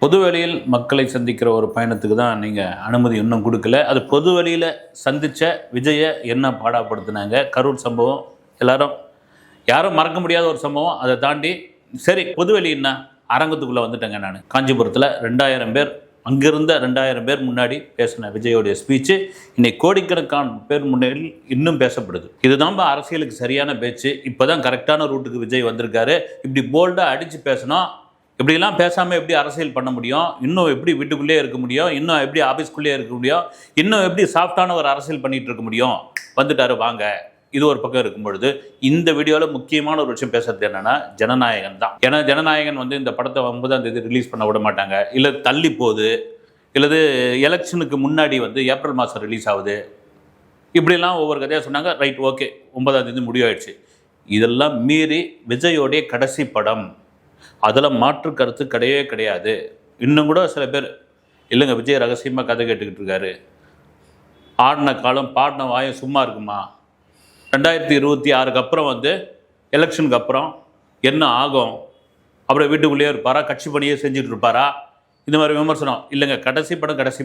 பொது வழியில் மக்களை சந்திக்கிற ஒரு பயணத்துக்கு தான் நீங்கள் அனுமதி இன்னும் கொடுக்கல. அது பொது வழியில் சந்தித்த விஜயை என்ன பாடாப்படுத்தினாங்க? கரூர் சம்பவம் எல்லாரும் யாரும் மறக்க முடியாத ஒரு சம்பவம். அதை தாண்டி சரி பொது வெளின்னா அரங்கத்துக்குள்ளே வந்துட்டேங்க. நான் காஞ்சிபுரத்தில் 2000 பேர், அங்கிருந்த 2000 பேர் முன்னாடி பேசின விஜயோடைய ஸ்பீச்சு இன்னைக்கு கோடிக்கணக்கான பேர் முன்னாடி இன்னும் பேசப்படுது. இதுதான் அரசியலுக்கு சரியான பேச்சு. இப்போ தான் கரெக்டான ரூட்டுக்கு விஜய் வந்திருக்காரு. இப்படி போல்டாக அடித்து பேசணும். இப்படிலாம் பேசாமல் எப்படி அரசியல் பண்ண முடியும்? இன்னும் எப்படி வீட்டுக்குள்ளேயே இருக்க முடியும்? இன்னும் எப்படி ஆஃபீஸ்க்குள்ளேயே இருக்க முடியும்? இன்னும் எப்படி சாஃப்டான ஒரு அரசியல் பண்ணிகிட்டு இருக்க முடியும்? வந்துட்டாரு வாங்க. இது ஒரு பக்கம் இருக்கும் பொழுது இந்த வீடியோவில் முக்கியமான ஒரு விஷயம் பேசுறது என்னன்னா ஜனநாயகன் தான். ஏன்னா ஜனநாயகன் இந்த படத்தை 9ஆம் தேதி ரிலீஸ் பண்ண விட மாட்டாங்க, இல்லை தள்ளி போகுது, இல்லது எலெக்ஷனுக்கு முன்னாடி ஏப்ரல் மாதம் ரிலீஸ் ஆகுது, இப்படிலாம் ஒவ்வொரு கதையாக சொன்னாங்க. ரைட், ஓகே, 9ஆம் தேதி முடிவாயிடுச்சு. இதெல்லாம் மீறி விஜயோடைய கடைசி படம், அதில் மாற்று கருத்து கிடையவே கிடையாது. இன்னும் கூட சில பேர் இல்லைங்க விஜய் ரகசியமாக கதை கேட்டுக்கிட்டு இருக்காரு, ஆடின காலம் பாடின வாயம் சும்மா இருக்குமா, 2026க்கு அப்புறம் எலெக்ஷனுக்கு அப்புறம் என்ன ஆகும், அப்புறம் வீட்டுக்குள்ளேயே இருப்பாரா, கட்சி பணியே செஞ்சுட்டு இருப்பாரா, இந்த மாதிரி விமர்சனம். இல்லைங்க, கடைசி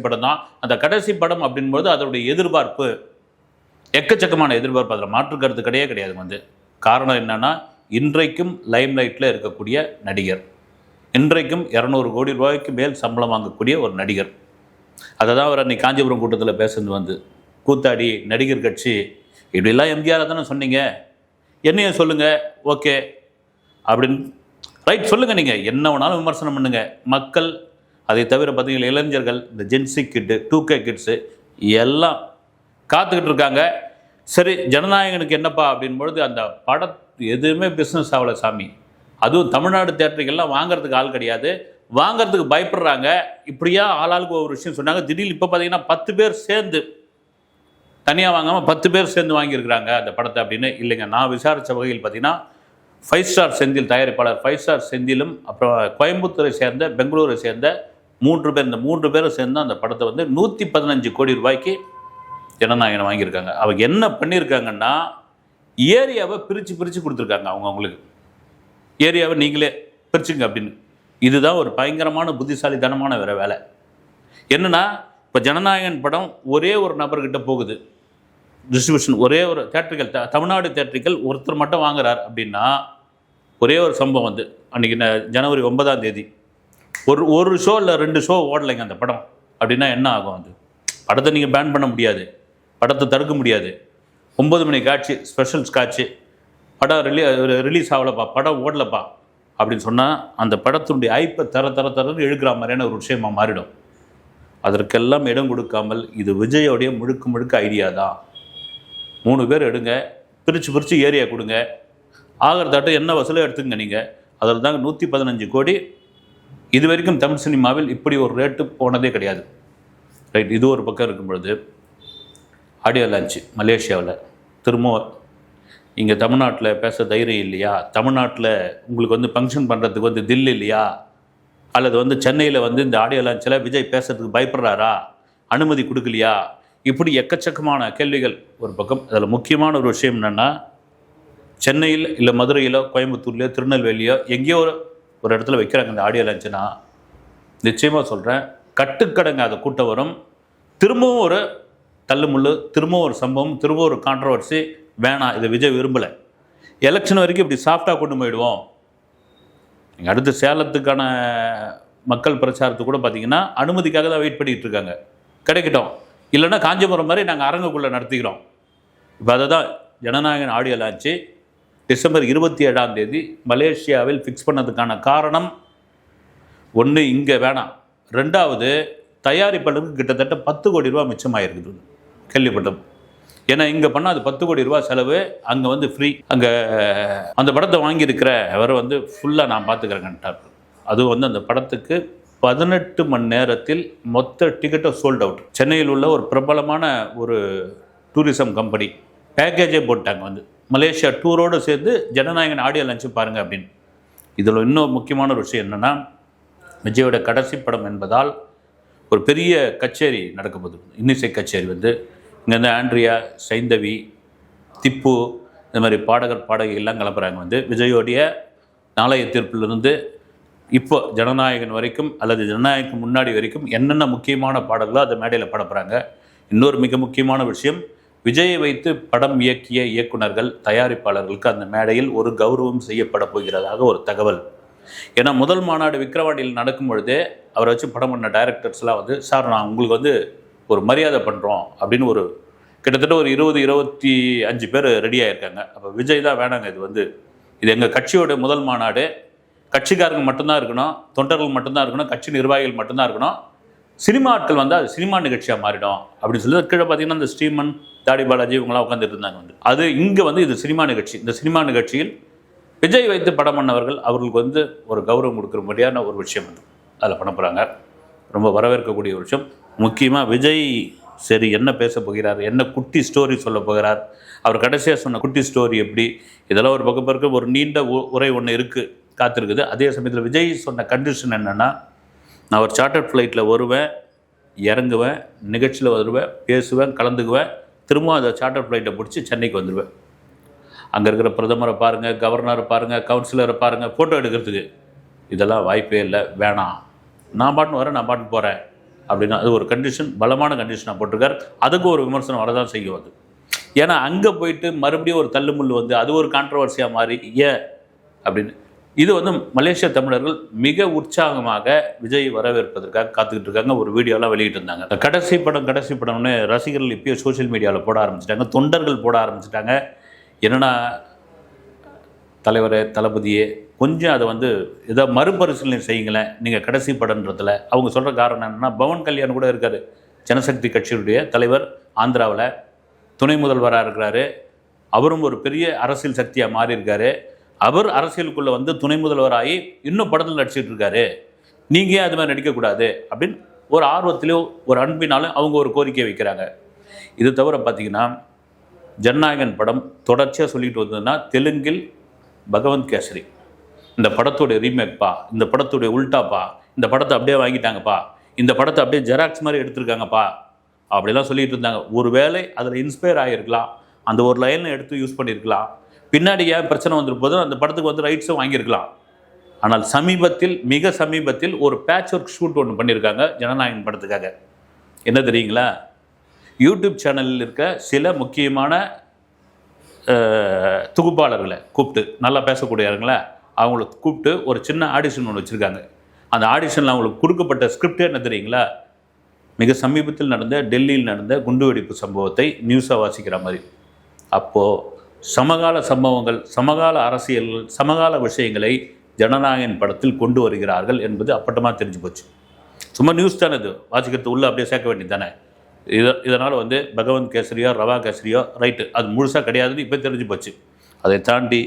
படம் தான். அந்த கடைசி படம் அப்படின்போது அதோடைய எதிர்பார்ப்பு எக்கச்சக்கமான எதிர்பார்ப்பு, அதில் மாற்று கருத்து கிடையாது. காரணம் என்னன்னா, இன்றைக்கும் லைம்லைட்டில் இருக்கக்கூடிய நடிகர், இன்றைக்கும் 200 கோடி ரூபாய்க்கு மேல் சம்பளம் வாங்கக்கூடிய ஒரு நடிகர். அதை தான் அவர் அன்றைக்கி காஞ்சிபுரம் கூட்டத்தில் பேசுறது கூத்தாடி நடிகர் கட்சி இப்படிலாம் எம்ஜிஆரை தானே சொன்னீங்க, என்னையும் சொல்லுங்கள், ஓகே அப்படின்னு. ரைட், சொல்லுங்கள், நீங்கள் என்ன வேணாலும் விமர்சனம் பண்ணுங்கள். மக்கள் அதை தவிர பார்த்தீங்கன்னா இளைஞர்கள், இந்த ஜென்சி கிட்டு, 2K கிட்ஸு எல்லாம் காத்துக்கிட்டு இருக்காங்க. சரி, ஜனநாயகனுக்கு என்னப்பா அப்படின்பொழுது அந்த படம் எதுவுமே பிஸ்னஸ் ஆகலை சாமி. அதுவும் தமிழ்நாடு தேட்டருக்கெல்லாம் வாங்கிறதுக்கு ஆள் கிடையாது, வாங்கிறதுக்கு பயப்படுறாங்க. இப்படியா ஆளாளுக்கு ஒரு விஷயம் சொன்னாங்க. திடீர்னு இப்போ பார்த்தீங்கன்னா 10 பேர் சேர்ந்து, தனியாக வாங்காமல் 10 பேர் சேர்ந்து வாங்கியிருக்கிறாங்க அந்த படத்தை அப்படின்னு. இல்லைங்க, நான் விசாரித்த வகையில் பார்த்தீங்கன்னா 5 ஸ்டார் செந்தில் தயாரிப்பாளர் 5 ஸ்டார் செந்திலும், அப்புறம் கோயம்புத்தூரை சேர்ந்த, பெங்களூரை சேர்ந்த 3 பேர், இந்த 3 பேரும் சேர்ந்து அந்த படத்தை 115 கோடி ரூபாய்க்கு ஜனநாயகன் வாங்கியிருக்காங்க. அவங்க என்ன பண்ணியிருக்காங்கன்னா, ஏரியாவை பிரித்து கொடுத்துருக்காங்க. அவங்களுக்கு ஏரியாவை நீங்களே பிரிச்சுங்க அப்படின்னு. இதுதான் ஒரு பயங்கரமான புத்திசாலித்தனமான வேலை. என்னென்னா, இப்போ ஜனநாயகன் படம் ஒரே ஒரு நபர்கிட்ட போகுது, டிஸ்ட்ரிபியூஷன் ஒரே ஒரு தேட்டர்கள், தமிழ்நாடு தேட்டர்கள் ஒருத்தர் மட்டும் வாங்குறார் அப்படின்னா, ஒரே ஒரு சம்பவம் அன்றைக்கி ஜனவரி 9ஆம் தேதி ஒரு ஷோ இல்லை 2 ஷோ ஓடலைங்க அந்த படம் அப்படின்னா என்ன ஆகும்? படத்தை நீங்கள் பேன் பண்ண முடியாது, படத்தை தடுக்க முடியாது. 9 மணி காட்சி, ஸ்பெஷல்ஸ் காட்சி, படம் ரிலீஸ் ஆகலப்பா, படம் ஓடலப்பா அப்படின்னு சொன்னால் அந்த படத்தினுடைய ஐப்பை தரன்னு இழுக்கிற மாதிரியான ஒரு விஷயமாக மாறிடும். அதற்கெல்லாம் இடம் கொடுக்காமல் இது விஜயோடைய முழுக்க ஐடியா தான். 3 பேர் எடுங்க, பிரித்து ஏரியா கொடுங்க, ஆகிறதாட்டம் என்ன வசூலாக எடுத்துங்க நீங்கள். அதில் தாங்க 115 கோடி. இது வரைக்கும் தமிழ் சினிமாவில் இப்படி ஒரு ரேட்டு போனதே கிடையாது. ரைட், இது ஒரு பக்கம் இருக்கும் பொழுது ஆடியோ லான்ச்சு மலேசியாவில், திரும்பவும் இங்கே தமிழ்நாட்டில் பேச தைரியம் இல்லையா? தமிழ்நாட்டில் உங்களுக்கு ஃபங்க்ஷன் பண்ணுறதுக்கு தில்லி இல்லையா? அல்லது சென்னையில் இந்த ஆடியோ லான்ச்சில் விஜய் பேசுறதுக்கு பயப்படுறாரா? அனுமதி கொடுக்கலையா? இப்படி எக்கச்சக்கமான கேள்விகள் ஒரு பக்கம். அதில் முக்கியமான ஒரு விஷயம் என்னென்னா, சென்னையில் இல்லை மதுரையிலோ கோயம்புத்தூர்லையோ திருநெல்வேலியோ எங்கேயோ ஒரு இடத்துல வைக்கிறாங்க இந்த ஆடியோ லான்ச்சுனா, நிச்சயமாக சொல்கிறேன், கட்டுக்கடங்காத கூட்டம் வரும். திரும்பவும் ஒரு தள்ளுமுள்ளு, திரும்பவும் ஒரு சம்பவம், திரும்பவும் ஒரு கான்ட்ரவர்சி. வேணாம், இதை விஜய் விரும்பலை. எலெக்ஷன் வரைக்கும் இப்படி சாஃப்டாக கொண்டு போயிடுவோம். நீங்கள் அடுத்து சேலத்துக்கான மக்கள் பிரச்சாரத்துக்கு கூட பார்த்தீங்கன்னா அனுமதிக்காக தான் வெயிட் பண்ணிகிட்டு இருக்காங்க. கிடைக்கட்டும், இல்லைன்னா காஞ்சிபுரம் மாதிரி நாங்கள் அரங்குக்குள்ளே நடத்திக்கிறோம். இப்போ அதை தான் ஜனநாயகன் ஆடியோ லான்ச்சு டிசம்பர் 27ஆம் தேதி மலேசியாவில் ஃபிக்ஸ் பண்ணதுக்கான காரணம், ஒன்று இங்கே வேணாம், 2வது தயாரிப்பாளருக்கு கிட்டத்தட்ட 10 கோடி ரூபா மிச்சமாகிருக்குது கேள்விப்பட்டோம். ஏன்னா இங்கே பண்ணால் அது 10 கோடி ரூபா செலவு, அங்கே ஃப்ரீ. அங்கே அந்த படத்தை வாங்கியிருக்கிற அவர் ஃபுல்லாக நான் பார்த்துக்கிறேங்கன்ட்டார். அதுவும் அந்த படத்துக்கு 18 மணி நேரத்தில் மொத்த டிக்கெட்டை சோல்ட் அவுட். சென்னையில் உள்ள ஒரு பிரபலமான ஒரு டூரிசம் கம்பெனி பேக்கேஜே போட்டாங்க, மலேசியா டூரோடு சேர்ந்து ஜனநாயகன் ஆடியோ லான்ச்சு பாருங்கள் அப்படின்னு. இதில் இன்னும் முக்கியமான ஒரு விஷயம் என்னென்னா, விஜயோட கடைசி படம் என்பதால் ஒரு பெரிய கச்சேரி நடக்க போகுது, இன்னிசை கச்சேரி. இங்கேருந்து ஆண்ட்ரியா, சைந்தவி, திப்பு, இந்த மாதிரி பாடகர் பாடகிகள்லாம் கிளம்புறாங்க. விஜயோடைய நாளைய தீர்ப்பிலிருந்து இப்போ ஜனநாயகன் வரைக்கும் அல்லது ஜனநாயகம் முன்னாடி வரைக்கும் என்னென்ன முக்கியமான பாடல்களோ அதை மேடையில் படப்புறாங்க. இன்னொரு மிக முக்கியமான விஷயம், விஜயை வைத்து படம் இயக்கிய இயக்குனர்கள், தயாரிப்பாளர்களுக்கு அந்த மேடையில் ஒரு கௌரவம் செய்யப்பட போகிறதாக ஒரு தகவல். ஏன்னா முதல் மாநாடு விக்கிரவாண்டியில் நடக்கும் பொழுதே அவரை வச்சு படம் பண்ண டைரக்டர்ஸ்லாம் வந்து, சார் நான் உங்களுக்கு வந்து ஒரு மரியாதை பண்ணுறோம் அப்படின்னு ஒரு கிட்டத்தட்ட ஒரு 20-25 பேர் ரெடி ஆகியிருக்காங்க. அப்போ விஜய் தான் வேணாங்க, இது எங்கள் கட்சியோட முதல் மாநாடு, கட்சிக்காரங்க மட்டும்தான் இருக்கணும், தொண்டர்கள் மட்டும்தான் இருக்கணும், கட்சி நிர்வாகிகள் மட்டும்தான் இருக்கணும், சினிமா ஆட்கள் வந்தால் அது சினிமா நிகழ்ச்சியாக மாறிடும் அப்படின்னு சொல்லி கீழே பார்த்தீங்கன்னா இந்த ஸ்ரீமன், தாடி பாலாஜி இவங்களாம் உட்காந்துட்டு இருந்தாங்க. அது இங்கே இது சினிமா நிகழ்ச்சி. இந்த சினிமா நிகழ்ச்சியில் விஜய் வைத்து படம் பண்ணவர்கள் அவர்களுக்கு ஒரு கௌரவம் கொடுக்குறபடியான ஒரு விஷயம் அதில் பண்ண போகிறாங்க. ரொம்ப வரவேற்கக்கூடிய ஒரு விஷயம். முக்கியமாக விஜய் சரி என்ன பேச போகிறார், என்ன குட்டி ஸ்டோரி சொல்ல போகிறார், அவர் கடைசியாக சொன்ன குட்டி ஸ்டோரி எப்படி, இதெல்லாம் ஒரு பக்கம் இருக்க ஒரு நீண்ட உரை ஒன்று இருக்குது, காத்திருக்குது. அதே சமயத்தில் விஜய் சொன்ன கண்டிஷன் என்னென்னா, நான் ஒரு சார்ட்டர்ட் ஃப்ளைட்டில் வருவேன், இறங்குவேன், நிகழ்ச்சியில் வருவேன், பேசுவேன், கலந்துக்குவேன், திரும்ப அந்த சார்ட்டர்ட் ஃப்ளைட்டை பிடிச்சி சென்னைக்கு வந்துடுவேன். அங்கே இருக்கிற பிரதமரை பாருங்கள், கவர்னரை பாருங்கள், கவுன்சிலரை பாருங்கள், ஃபோட்டோ எடுக்கிறதுக்கு இதெல்லாம் வாய்ப்பே இல்லை, வேணாம், நான் பாட்டுன்னு வரேன், நான் பாட்டுன்னு போகிறேன் அப்படின்னா அது ஒரு கண்டிஷன், பலமான கண்டிஷனாக போட்டிருக்கார். அதுக்கு ஒரு விமர்சனம் வரதான் செய்யும் அது. ஏன்னா அங்கே போயிட்டு மறுபடியும் ஒரு தள்ளுமுள் அது ஒரு கான்ட்ரவர்சியாக மாறி ஏன் அப்படின்னு இது மலேசிய தமிழர்கள் மிக உற்சாகமாக விஜய் வரவேற்பதற்காக காத்துக்கிட்டு இருக்காங்க. ஒரு வீடியோலாம் வெளியிட்டு இருந்தாங்க. கடைசி படம்னு ரசிகர்கள் இப்போயே சோஷியல் மீடியாவில் போட ஆரம்பிச்சிட்டாங்க, தொண்டர்கள் போட ஆரம்பிச்சிட்டாங்க. என்னென்னா தலைவரே, தளபதியே, கொஞ்சம் அதை ஏதோ மறுபரிசீலனை செய்யுங்களேன் நீங்கள் கடைசி படன்றதில். அவங்க சொல்கிற காரணம் என்னென்னா, பவன் கல்யாண் கூட இருக்கார், ஜனசக்தி கட்சியுடைய தலைவர், ஆந்திராவில் துணை முதல்வராக இருக்கிறாரு. அவரும் ஒரு பெரிய அரசியல் சக்தியாக மாறி இருக்காரு. அவர் அரசியலுக்குள்ளே துணை முதல்வராகி இன்னும் படத்தில் நடிச்சிட்டு இருக்காரு, நீங்கள் ஏன் அது மாதிரி நடிக்கக்கூடாது அப்படின்னு ஒரு ஆர்வத்திலோ ஒரு அன்பினாலும் அவங்க ஒரு கோரிக்கை வைக்கிறாங்க. இது தவிர பார்த்திங்கன்னா, ஜனநாயகன் படம் தொடர்ச்சியாக சொல்லிட்டு வந்ததுன்னா, தெலுங்கில் பகவந்த் கேசரி இந்த படத்தோடைய ரீமேக்ப்பா, இந்த படத்துடைய உல்டாப்பா, இந்த படத்தை அப்படியே வாங்கிட்டாங்கப்பா, இந்த படத்தை அப்படியே ஜெராக்ஸ் மாதிரி எடுத்திருக்காங்கப்பா அப்படிலாம் சொல்லிட்டு இருந்தாங்க. ஒரு வேளை அதில் இன்ஸ்பயர் ஆகியிருக்கலாம், அந்த ஒரு லைனை எடுத்து யூஸ் பண்ணியிருக்கலாம், பின்னாடி ஏன் பிரச்சனை வந்துருப்போது அந்த படத்துக்கு ரைட்ஸும் வாங்கியிருக்கலாம். ஆனால் மிக சமீபத்தில் ஒரு பேட்ச் ஒர்க் ஷூட் ஒன்று பண்ணியிருக்காங்க ஜனநாயகன் படத்துக்காக. என்ன தெரியுங்களா, யூடியூப் சேனலில் இருக்க சில முக்கியமான தொகுப்பாளர்களை கூப்பிட்டு, நல்லா பேசக்கூடியவங்களை அவங்கள கூப்பிட்டு ஒரு சின்ன ஆடிஷன் ஒன்று வச்சுருக்காங்க. அந்த ஆடிஷனில் அவங்களுக்கு கொடுக்கப்பட்ட ஸ்கிரிப்டே என்ன தெரியுங்களா, மிக சமீபத்தில் நடந்த டெல்லியில் நடந்த குண்டுவெடிப்பு சம்பவத்தை நியூஸாக வாசிக்கிற மாதிரி. அப்போது சமகால சம்பவங்கள், சமகால அரசியல்கள், சமகால விஷயங்களை ஜனநாயகன் படத்தில் கொண்டு வருகிறார்கள் என்பது அப்பட்டமாக தெரிஞ்சு போச்சு. சும்மா நியூஸ் தானே, இது வாசிக்கிறது உள்ளே அப்படியே சேர்க்க வேண்டியது தானே. இதனால் பகவந்த் கேசரியோ ரவா கேசரியோ ரைட்டு, அது முழுசாக கிடையாதுன்னு இப்போ தெரிஞ்சு போச்சு. அதை தாண்டி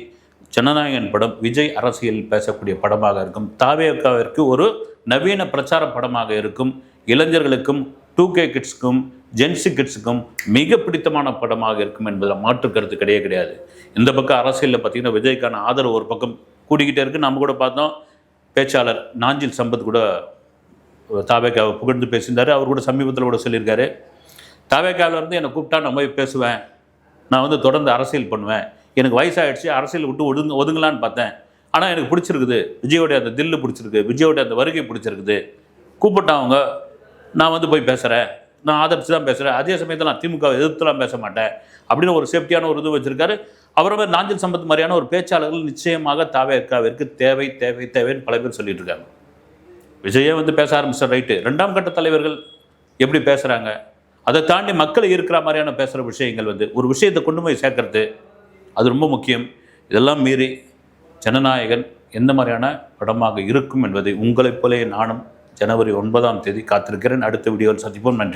ஜனநாயகன் படம் விஜய் அரசியல் பேசக்கூடிய படமாக இருக்கும், தாவேகாவிற்கு ஒரு நவீன பிரச்சார படமாக இருக்கும், இளைஞர்களுக்கும் 2K கிட்ஸுக்கும் ஜென்சி கிட்ஸுக்கும் மிக பிடித்தமான படமாக இருக்கும் என்பதில் மாற்று கருத்து கிடையாது. இந்த பக்கம் அரசியலில் பார்த்திங்கன்னா விஜய்க்கான ஆதரவு ஒரு பக்கம் கூடிக்கிட்டே இருக்குது. நம்ம கூட பார்த்தோம், பேச்சாளர் நாஞ்சில் சம்பத் கூட தாவேகாவை புகழ்ந்து பேசியிருந்தார். அவர் கூட சமீபத்தில் கூட சொல்லியிருக்காரு, தாவேகாவிலேருந்து என்னை கூப்பிட்டா நான் போய் பேசுவேன், நான் தொடர்ந்து அரசியல் பண்ணுவேன், எனக்கு வயசாகிடுச்சு, அரசியல் விட்டு ஒதுங்கலான்னு பார்த்தேன், ஆனால் எனக்கு பிடிச்சிருக்குது, விஜயோடைய அந்த தில்லு பிடிச்சிருக்கு, விஜயோடைய அந்த வருகை பிடிச்சிருக்குது, கூப்பிட்டாங்க, நான் போய் பேசுகிறேன், நான் ஆதரித்து தான் பேசுகிறேன், அதே சமயத்தில் நான் திமுக எதிர்த்துலாம் பேச மாட்டேன் அப்படின்னு ஒரு சேஃப்டியான ஒரு இது வச்சுருக்காரு. அவரை நாஞ்சில் சம்பத் மாதிரியான ஒரு பேச்சாளர்கள் நிச்சயமாக தாவேகாவிற்கு தேவைன்னு பல பேர் சொல்லிட்டு இருக்காங்க. விஜயே பேச ஆரம்பிச்சார், ரைட்டு. 2ஆம் கட்ட தலைவர்கள் எப்படி பேசுகிறாங்க, அதை தாண்டி மக்களை இருக்கிற மாதிரியான பேசுகிற விஷயங்கள் ஒரு விஷயத்தை கொண்டு போய் சேர்க்கறது, அது ரொம்ப முக்கியம். இதெல்லாம் மீறி ஜனநாயகன் எந்த மாதிரியான படமாக இருக்கும் என்பதை உங்களைப் போலே நானும் ஜனவரி 9ஆம் தேதி காத்திருக்கிறேன். அடுத்த வீடியோவில் சந்திப்போம். நன்றி.